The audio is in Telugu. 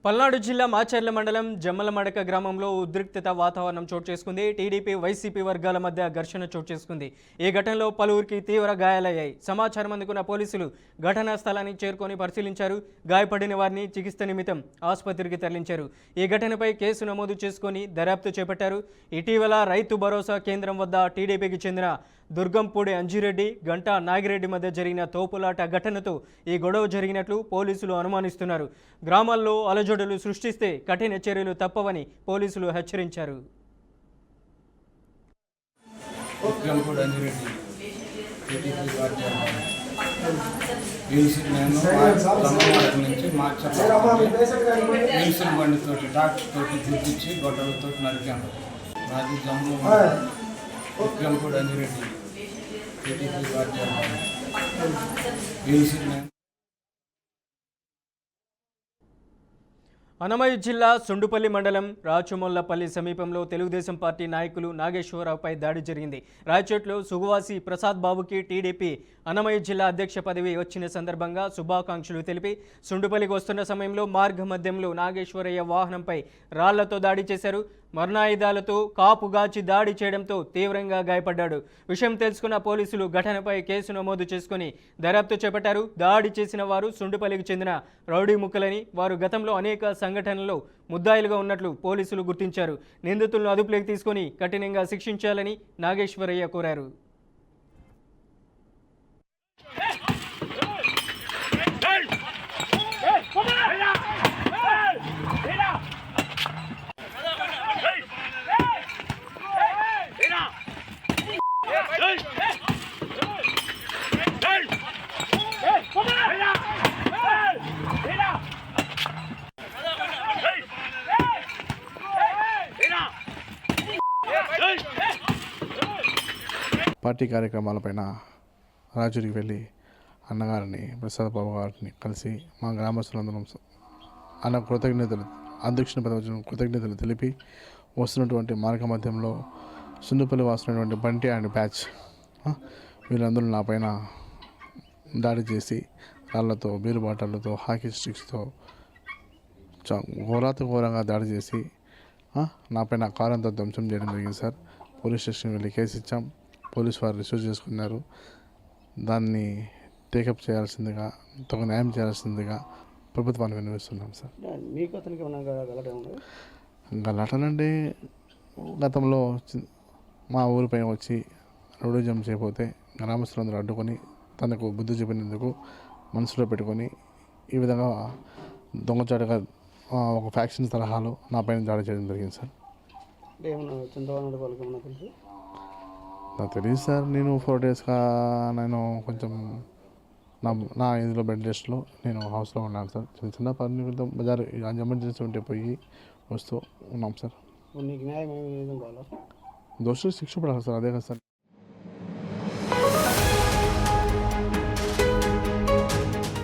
పల్నాడు జిల్లా మాచర్ల మండలం జమ్మలమడక గ్రామంలో ఉద్రిక్తత వాతావరణం చోటు చేసుకుంది. టీడీపీ వైసీపీ వర్గాల మధ్య ఘర్షణ చోటు చేసుకుంది. ఈ ఘటనలో పలువురికి తీవ్ర గాయాలయ్యాయి. సమాచారం అందుకున్న పోలీసులు ఘటనా స్థలానికి చేరుకొని పరిశీలించారు. గాయపడిన వారిని చికిత్స నిమిత్తం ఆసుపత్రికి తరలించారు. ఈ ఘటనపై కేసు నమోదు చేసుకొని దర్యాప్తు చేపట్టారు. ఇటీవల రైతు భరోసా కేంద్రం వద్ద టీడీపీకి చెందిన దుర్గంపూడి అంజిరెడ్డి, గంటా నాగిరెడ్డి మధ్య జరిగిన తోపులాట ఘటనతో ఈ గొడవ జరిగినట్లు పోలీసులు అనుమానిస్తున్నారు. గ్రామాల్లో అలజడులు సృష్టిస్తే కఠిన చర్యలు తప్పవని పోలీసులు హెచ్చరించారు. అన్నమయ్య జిల్లా సుండుపల్లి మండలం రాచుమొల్లపల్లి సమీపంలో తెలుగుదేశం పార్టీ నాయకులు నాగేశ్వరరావుపై దాడి జరిగింది. రాయచోట్లో సుగువాసి ప్రసాద్ బాబుకి టీడీపీ అన్నమయ్య జిల్లా అధ్యక్ష పదవి వచ్చిన సందర్భంగా శుభాకాంక్షలు తెలిపి సుండుపల్లికి వస్తున్న సమయంలో మార్గ మధ్యంలో నాగేశ్వరయ్య వాహనంపై రాళ్లతో దాడి చేశారు. మరణాయుధాలతో కాపుగాచి దాడి చేయడంతో తీవ్రంగా గాయపడ్డాడు. విషయం తెలుసుకున్న పోలీసులు ఘటనపై కేసు నమోదు చేసుకుని దర్యాప్తు చేపట్టారు. దాడి చేసిన వారు సుండుపల్లికి చెందిన రౌడీ ముక్కలని, వారు గతంలో అనేక సంఘటనల్లో ముద్దాయిలుగా ఉన్నట్లు పోలీసులు గుర్తించారు. నిందితులను అదుపులోకి తీసుకుని కఠినంగా శిక్షించాలని నాగేశ్వరయ్య కోరారు. పార్టీ కార్యక్రమాలపైన రాజురికి వెళ్ళి అన్నగారిని ప్రసాద్ బాబు గారిని కలిసి మా గ్రామస్తులందరం అన్న అధ్యక్షుని పదవి కృతజ్ఞతలు తెలిపి వస్తున్నటువంటి మార్గ మధ్యంలో సుండుపల్లి వాస్తున్నటువంటి బంటి అండ్ బ్యాచ్ వీళ్ళందరూ నా పైన దాడి చేసి రాళ్లతో, బీరు బాటలతో, హాకీ స్టిక్స్తో ఘోరంగా దాడి చేసి నా పైన కారంతో ధ్వంసం చేయడం జరిగింది సార్. పోలీస్ స్టేషన్ వెళ్ళి కేసు ఇచ్చాం. పోలీసు వారు రిసీవ్ చేసుకున్నారు. దాన్ని టేకప్ చేయాల్సిందిగా, తగు న్యాయం చేయాల్సిందిగా ప్రభుత్వాన్ని విన్నవిస్తున్నాం సార్. గలాటనండి గతంలో మా ఊరిపైన వచ్చి రౌడిజం చేయకపోతే గ్రామస్తులందరూ అడ్డుకొని తనకు బుద్ధి చూపినందుకు మనసులో పెట్టుకొని ఈ విధంగా దొంగచాటుగా ఒక ఫ్యాక్షన్ తరహాలో నా పైన దాడి చేయడం జరిగింది సార్. నాకు తెలియదు సార్. నేను 4 డేస్గా నేను కొంచెం నా ఇందులో బెడ్ రెస్ట్లో నేను హౌస్లో ఉన్నాను సార్. చిన్న పని బజార్ ఎమర్జెన్సీ ఉంటే పోయి వస్తూ ఉన్నాం సార్. దోషులు శిక్ష పడాలి సార్. అదే కదా సార్.